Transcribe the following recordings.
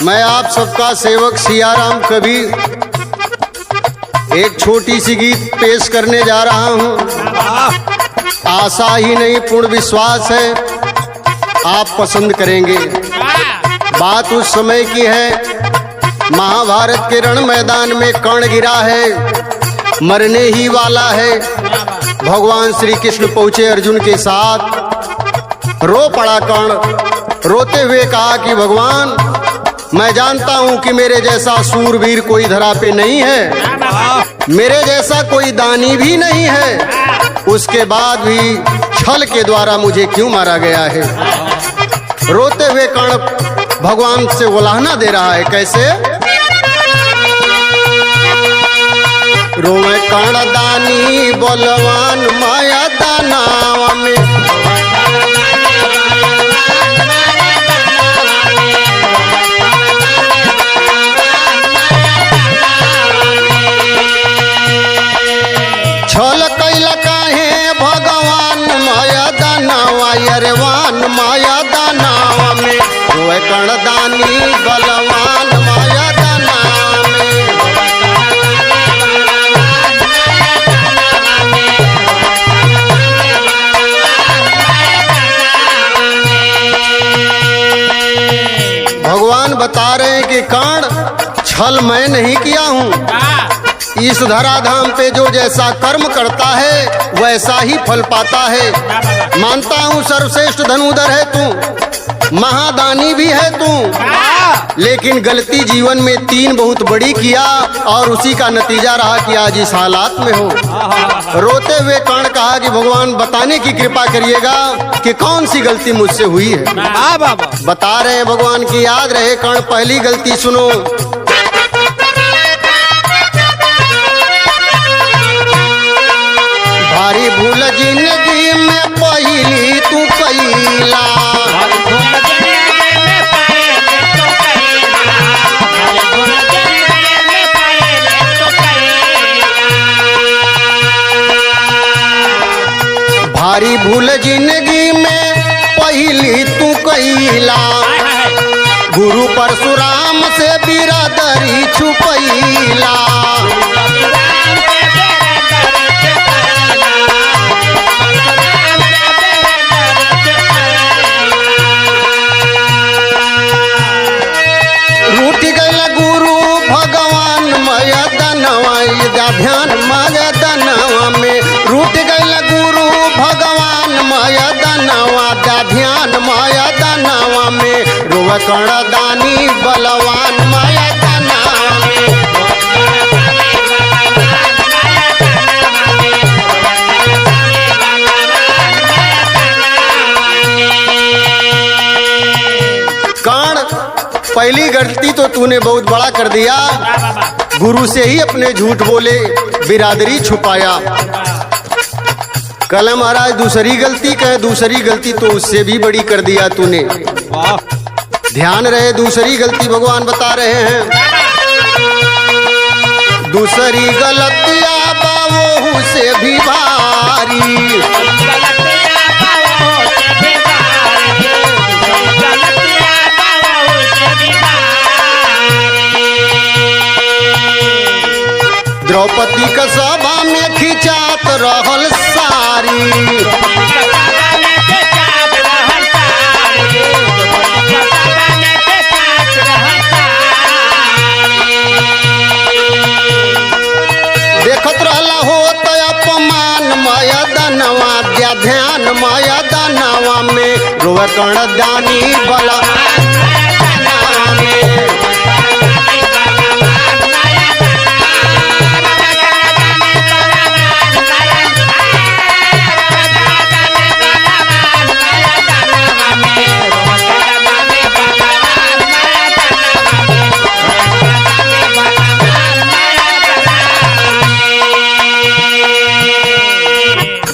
मैं आप सबका सेवक सियाराम कबीर एक छोटी सी गीत पेश करने जा रहा हूँ। आशा ही नहीं पूर्ण विश्वास है आप पसंद करेंगे। बात उस समय की है, महाभारत के रण मैदान में कर्ण गिरा है, मरने ही वाला है। भगवान श्री कृष्ण पहुंचे अर्जुन के साथ। रो पड़ा कर्ण, रोते हुए कहा कि भगवान मैं जानता हूं कि मेरे जैसा सूरवीर कोई धरा पे नहीं है, मेरे जैसा कोई दानी भी नहीं है, उसके बाद भी छल के द्वारा मुझे क्यों मारा गया है। रोते हुए कर्ण भगवान से उलाहना दे रहा है। कैसे? रोए कर्ण दानी बलवान माया दानाव में, छल कैला काहे भगवान माया दानावा यरवान माया दानावा में। रोए कर्ण दानी बलवान माया दानावा में। भगवान बता रहे हैं कि कर्ण छल मैं नहीं किया हूँ। इस धराधाम पे जो जैसा कर्म करता है वैसा ही फल पाता है। मानता हूँ सर्वश्रेष्ठ धनुधर है तू, महादानी भी है तू, लेकिन गलती जीवन में 3 बहुत बड़ी किया और उसी का नतीजा रहा कि आज इस हालात में हो। रोते हुए कर्ण कहा कि भगवान बताने की कृपा करिएगा कि कौन सी गलती मुझसे हुई है। बता रहे हैं भगवान की, याद रहे कर्ण। पहली गलती सुनो। भारी भूल जिंदगी में पहली तू कैला, भारी भूल जिंदगी में पहली तू कैला, गुरु परशुराम से बिरादरी छुपैला। ध्यान माया दानवा में रूठ गईल गुरु भगवान माया दानवा, ध्यान माया दानवा में। रोव कर्ण दानी बलवान माया दानवा में। कर्ण पहली गलती तो तूने बहुत बड़ा कर दिया, गुरु से ही अपने झूठ बोले, बिरादरी छुपाया। कल महाराज दूसरी गलती कहे, दूसरी गलती तो उससे भी बड़ी कर दिया तूने। ध्यान रहे दूसरी गलती भगवान बता रहे हैं। दूसरी गलतियां बाबू से भी भारी, द्रौपदी का सभा में खिंचात रहल सारी, देखत रहला हो तो अपमान माया दानवा, ध्यान माया दानवा में। रोवे कर्ण दानी बला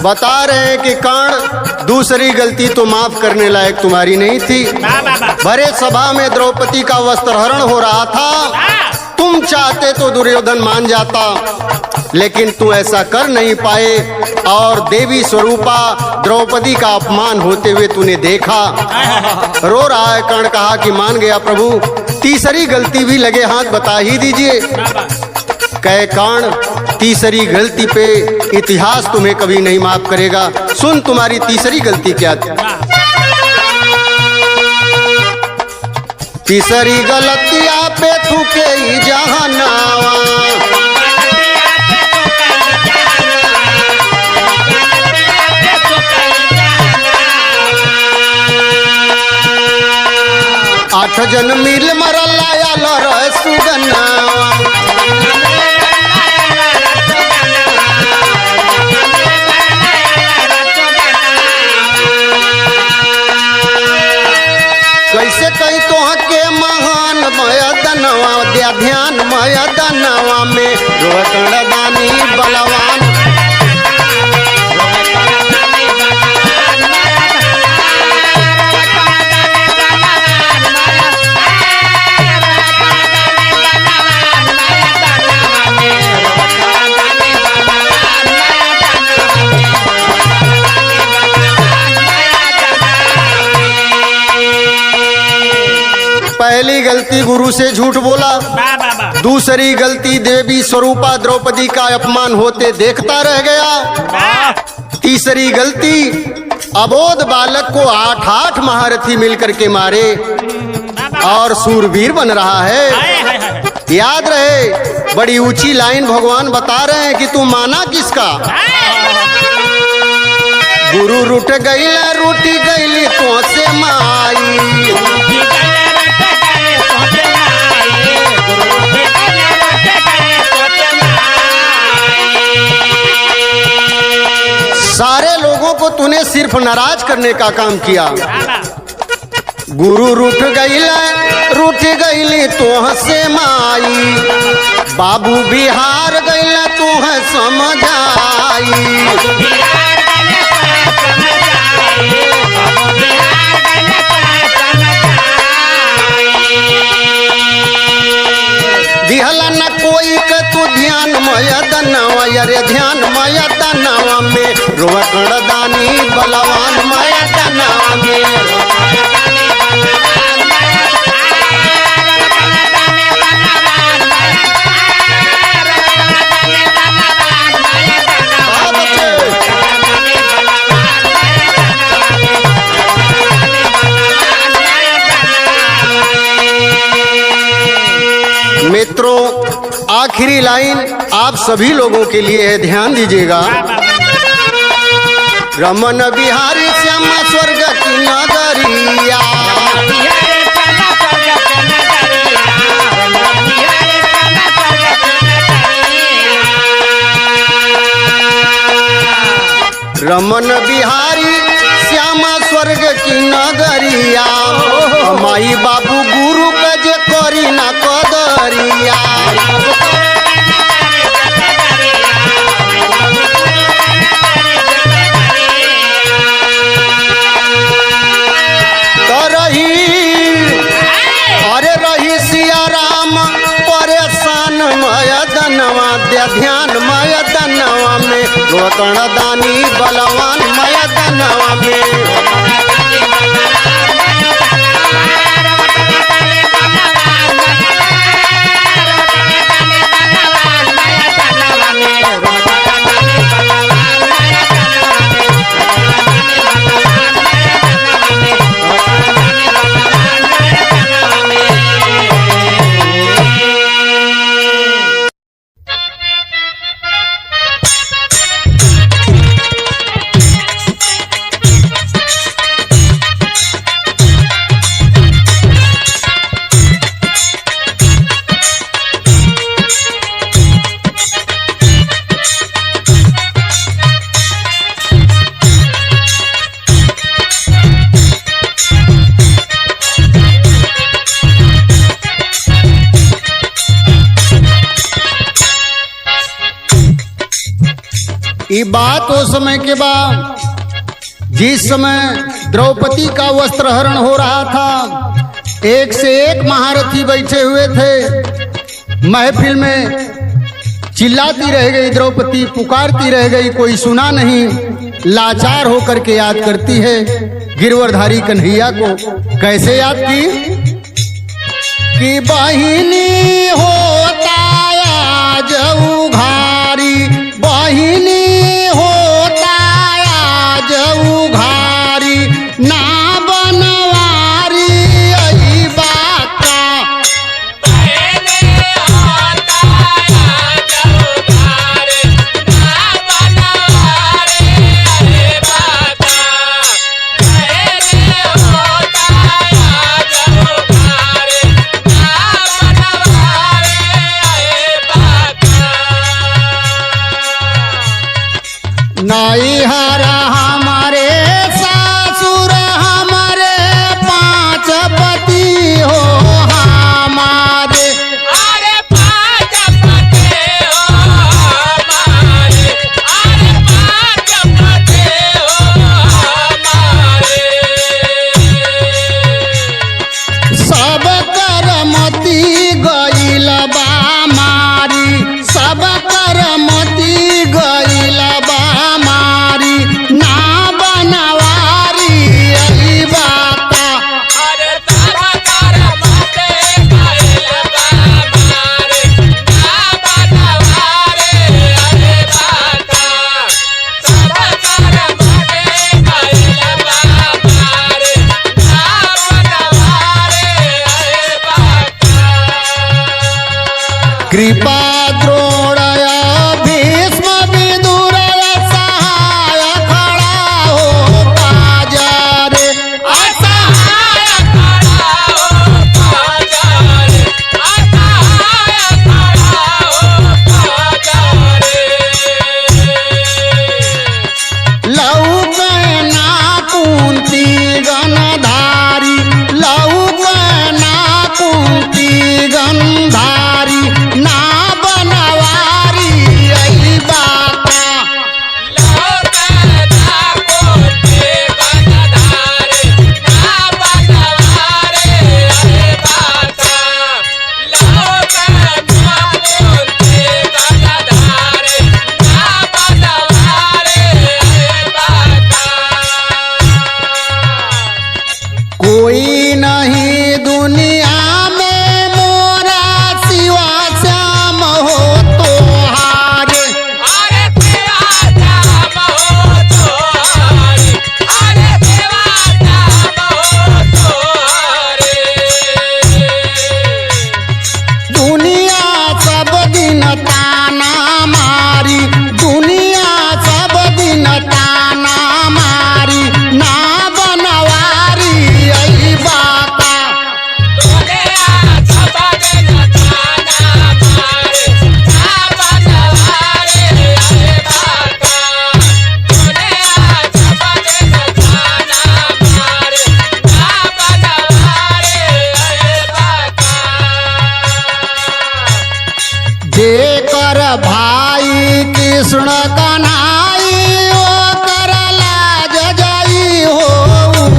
बता रहे हैं कि कर्ण दूसरी गलती तो माफ करने लायक तुम्हारी नहीं थी। भरे सभा में द्रौपदी का वस्त्रहरण हो रहा था, तुम चाहते तो दुर्योधन मान जाता, लेकिन तू ऐसा कर नहीं पाए और देवी स्वरूपा द्रौपदी का अपमान होते हुए तूने देखा। रो रहा है कर्ण। कहा कि मान गया प्रभु, तीसरी गलती भी लगे हाथ बता ही दीजिए। कै कांड तीसरी गलती पे इतिहास तुम्हें कभी नहीं माफ करेगा। सुन तुम्हारी तीसरी गलती क्या थी। तीसरी गलतिया पे थूके ही जहानावा, आठ जन मिल मरला यालर सुगनावा, कैसे कई तो के महान मयदनवा दया ध्यान मयदनवा में रोकड़दानी बलवान, पहली गलती गुरु से झूठ बोला, दूसरी गलती देवी स्वरूपा द्रौपदी का अपमान होते देखता रह गया, तीसरी गलती अबोध बालक को 8 महारथी मिलकर के मारे और सूरवीर बन रहा है। याद रहे बड़ी ऊंची लाइन भगवान बता रहे हैं कि तू माना किसका। गुरु रूठ गईली तो से माई, सारे लोगों को तूने सिर्फ नाराज करने का काम किया। गुरु रूठ गईली तोह से माई, बाबू बिहार गईला तोह समझाई, दिहला न कोई के तू ध्यान मयदनवा, अरे ध्यान मयदनवा में रोकड़दानी बलवान मयदनवा में, मित्रों आखिरी लाइन आप सभी लोगों के लिए है, ध्यान दीजिएगा। रमन बिहारी श्यामा स्वर्ग की नगरिया, रमन बिहारी श्यामा स्वर्ग की नगरिया, माई बाबू गुरु के जे करी ना कदरिया, रही सिया राम परेशान मयदनवा दया ध्यान मयदनवा में रोकड़दानी बलवान मयदनवा में, ये बात उस समय के बाद जिस समय द्रौपदी का वस्त्र हरण हो रहा था, एक से एक महारथी बैठे हुए थे। महफिल में चिल्लाती रह गई द्रौपदी, पुकारती रह गई, कोई सुना नहीं। लाचार होकर के याद करती है गिरवरधारी कन्हैया को। कैसे याद की कि बहिनी होता आज उघारी, बहिनी होता आज उघारी, ना बनवारी यही बात का। नैहर हमारे ससुर हमारे पांच पति हो हमारे, अरे पांच पति हो हमारे, अरे पांच पति हो हमारे। सब करमती गइल बा मारी, सब करमती गइल बा मारी, ना बनवारी यही बात। अरे सब करमते गइल बा मारे, ना बनवारे अरे बाता। सब करमते गइल बा मारे, ना बनवारे अरे बाता। कृपा द्रोणय भीष्म विदुर सहाय खड़ा हो पाजारे, असहाय खड़ा हो पाजारे, असहाय खड़ा हो पाजारे। लौक ना कुंती गंधारी, लौक ना कुंती गंधारी, ना बनवारी यही बात। लोक ना कोटे गंधारे, ना बनवारे अरे बाता। लोक ना कोटे गंधारे, ना बनवारे अरे बाता। कोई नहीं दुनिया में मोरा सिवा श्याम हो तोहारे, अरे देवा जाम हो तोहारे, अरे देवा जाम हो तोहारे। दुनिया सब दिन ताना मारी, दुनिया सब दिन ताना मारी, ना बनवारी यही बात। दुनिया सब दिन ताना मारे, ना बनवारे अरे बाता। दुनिया सब दिन ताना मारे, ना बनवारे अरे बाता। जेकर भाई कृष्ण कन्हाई ओकर लाज जाई हो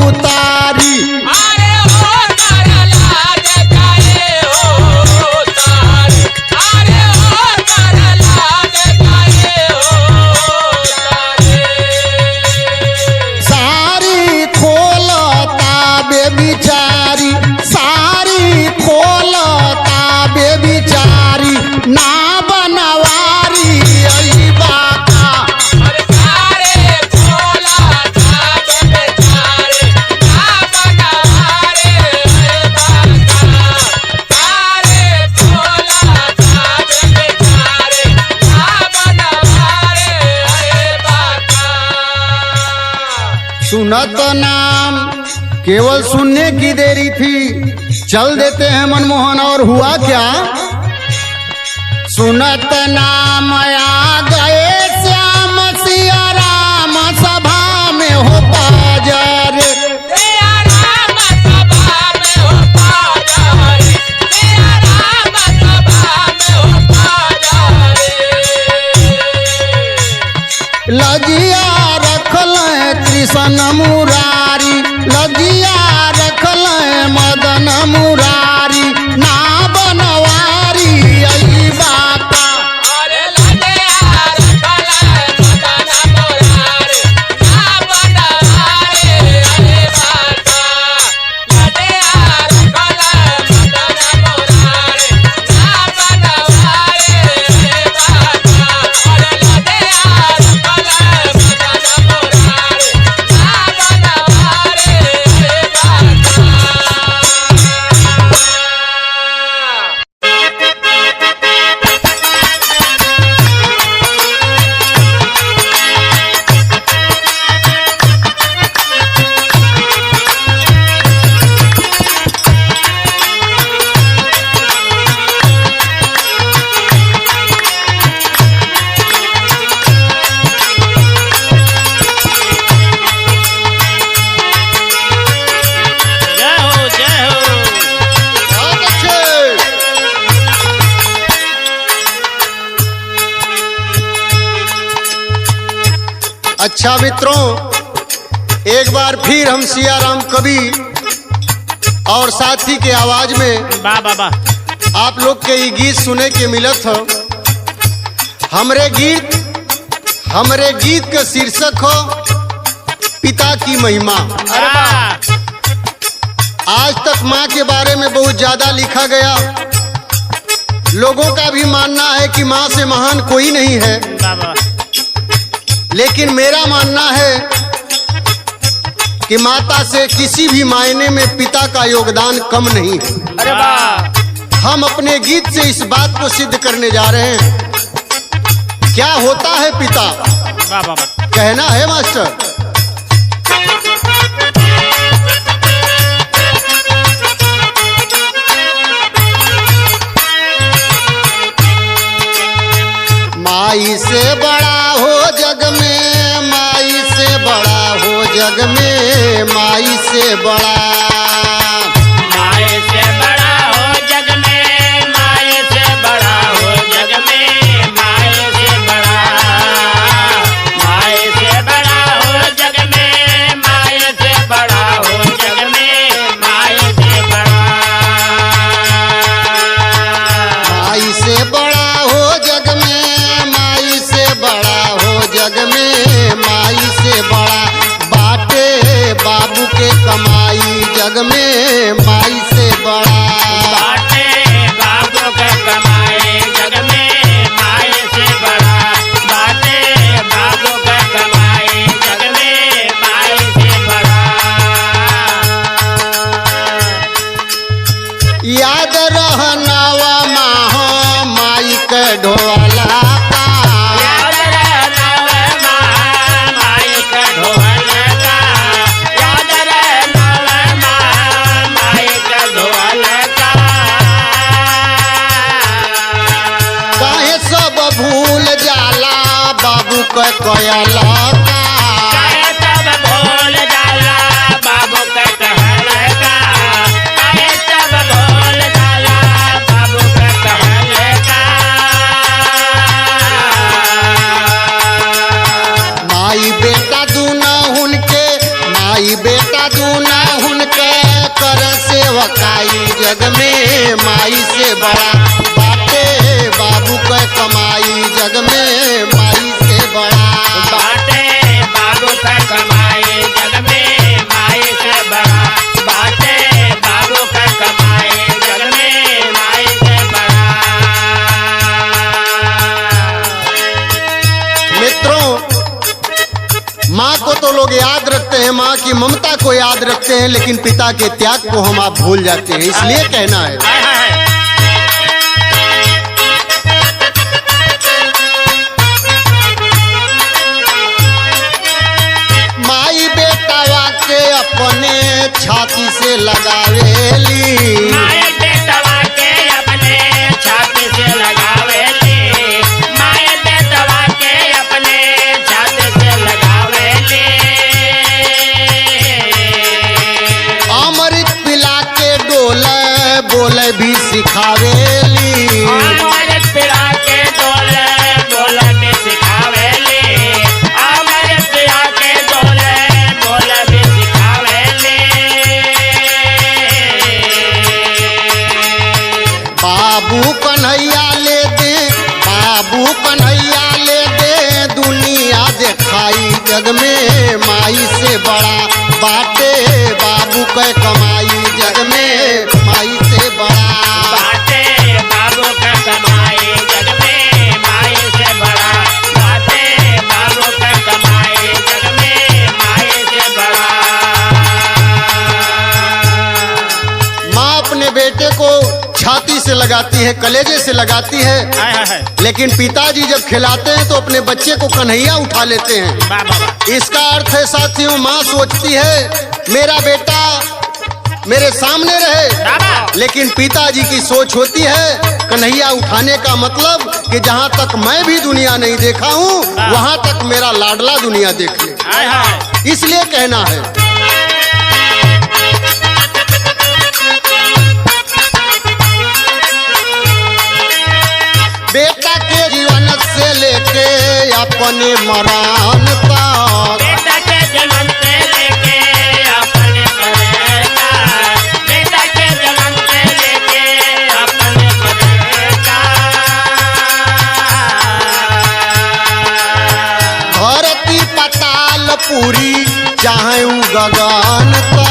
उतारी, अरे हो कर लाज जाए हो तारे, अरे हो कर लाज जाए हो तारे। सारी खोलता बेबिचारी, सारी खोलता बेबिचारी, ना बनवारी यही बात। अरे सारे खोला था बेचारे, ना बनवारे अरे बाता। सारे खोला था बेचारे, ना बनवारे अरे बाता। सुनत नाम केवल सुनने की देरी थी, चल देते हैं मनमोहन। और हुआ क्या? सुनत नाम आ गए श्याम सिया राम सभा में हो पाजर, तेरा राम सभा में हो पाजारे, तेरा राम सभा में हो पाजारे। लजिया रखल कृष्ण मुरारी, लजिया रखल मदन मुरारी, ना बनवारी यही बात। अरे लजिया रखल अच्छा मित्रों, एक बार फिर हम सिया राम कवि और साथी के आवाज में वाह वाह वाह। आप लोग के ये गीत सुने के मिलत हो। हमरे गीत का शीर्षक हो पिता की महिमा। आज तक माँ के बारे में बहुत ज्यादा लिखा गया। लोगों का भी मानना है कि माँ से महान कोई नहीं है, लेकिन मेरा मानना है कि माता से किसी भी मायने में पिता का योगदान कम नहीं है। अरे वाह। हम अपने गीत से इस बात को सिद्ध करने जा रहे हैं। क्या होता है पिता? वाह वाह वाह। कहना है मास्टर। माई से बड़ा हो जग में, माई से बड़ा हो जग में, माई से बड़ा। माए से बड़ा हो जग में, माए से बड़ा हो जग में, माए से बड़ा। माए से बड़ा हो जग में, माए से बड़ा हो जग में, माए से बड़ा। माई से बड़ा हो जग में, माई से बड़ा हो जग में, माई से बड़ा। बाटे बाबू के कमाई जग में, माई से बड़ा। बाटे बाबू का कमाए जग में, माए से बड़ा। बाटे बाबू का कमाए जग में, माए से बड़ा। याद रहनावा माँ माई के ढोला का। याद रहना माँ माई का ढोल का। याद रहना माँ माई का ढोल का। काहे सब भूल जाला बाबू के कोयला का। काहे तब भूल जाला बाबू का कहल का। काहे तब भूल जाला बाबू का कहल का। माई बेटा दूना हुनके, माई बेटा दूना हुनके कर सेवकाई जग में, माई से बड़ा। बाटे बाबू के कमाई जग में, माई से बड़ा। बाटे बाबू का कमाए जग में, माए से बड़ा। बाटे बाबू का कमाए जग में, माए से बड़ा। मित्रों, माँ को तो लोग याद रखते हैं, माँ की ममता को याद रखते हैं, लेकिन पिता के त्याग को हम आप भूल जाते हैं। इसलिए कहना है, हाय हाय हाय। माई बेटावा के अपने छाती से लगावेली। माए बेटवा के अपने छाती से लगावेली। माए बेटवा के अपने छाती से लगावेली। अमृत पिला के डोले बोले भी सिखावेली। अमृत पिला के डोले बोले भी सिखावेली। अमृत पिला के डोले बोले भी सिखावेली। बाबू कन्हैया ले दे, बाबू कन्हैया ले दे, दुनिया दिखाई जग में, माई से बड़ा। बाटे बाबू के कमाई जग में, माई से बड़ा। बाटे बाबू का कमाए जग में, माए से बड़ा। बाटे बाबू का कमाए जग में, माए से बड़ा। माँ अपने बेटे को छाती से लगाती है, कलेजे से लगाती है, हाय हाय हाय। लेकिन पिताजी जब खिलाते हैं तो अपने बच्चे को कन्हैया उठा लेते हैं। वाह वाह वाह। इसका अर्थ है साथियों, माँ सोचती है मेरा बेटा मेरे सामने रहे, बाबा। लेकिन पिताजी की सोच होती है कन्हैया उठाने का मतलब कि जहाँ तक मैं भी दुनिया नहीं देखा हूँ, वहाँ तक मेरा लाडला दुनिया देख ले। हाय हाय। इसलिए कहना है, बेटा के जीवन से लेके अपने मरान तक जानता।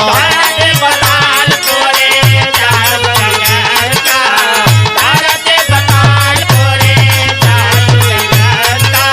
धरती पताल तोरे चार जगता, धरती पताल तोरे चार जगता।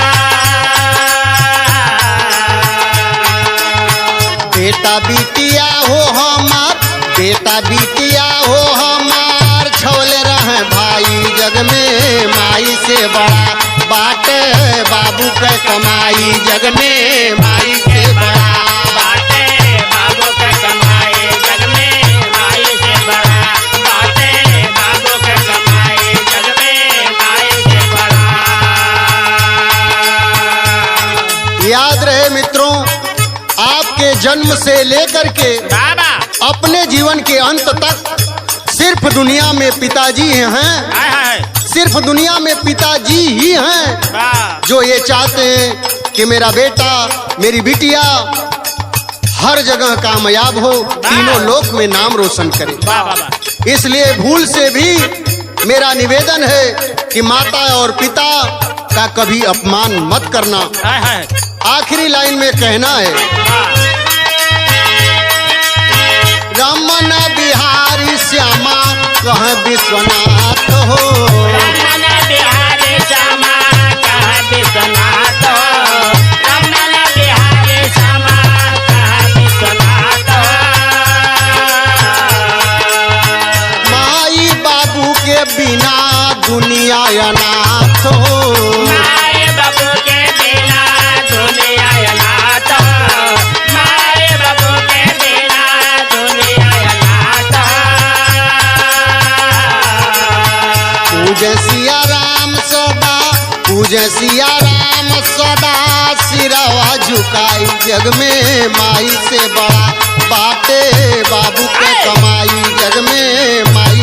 बेटा बिटिया हो हमार, बेटा बिटिया हो हमार, छोले रहे भाई जग में माई से बड़ा बाटे बाबू के कमाई, जग में माई से बड़ा। बाटे बाबू के कमाए जग में माई से बड़ा, बाटे बाबू के कमाए जग में माई से बड़ा। याद रहे मित्रों, आपके जन्म से लेकर के बाबा अपने जीवन के अंत तक सिर्फ दुनिया में पिताजी हैं, हाय हाय सिर्फ दुनिया में पिताजी ही हैं वाह जो ये चाहते हैं कि मेरा बेटा मेरी बिटिया हर जगह कामयाब हो, तीनों लोक में नाम रोशन करे। वाह वाह इसलिए भूल से भी मेरा निवेदन है कि माता और पिता का कभी अपमान मत करना। हाय हाय आखिरी लाइन में कहना है, रमन बिहारी श्यामा कह विश्वनाथ हो। रमन बिहारी श्यामा कह विश्वनाथ हो, रमन बिहारी श्यामा कह विश्वनाथ हो। माई बाबू के बिना दुनिया अनाथ हो। माय बाबू के बिना दुनिया अनाथ हो, माय बाबू के बिना दुनिया अनाथ हो। पूजे सिया राम सदा, पूजे सिया राम सदा, सिरवा झुकाई जग में माई से बड़ा बाटे बाबू के कमाई, जग में माई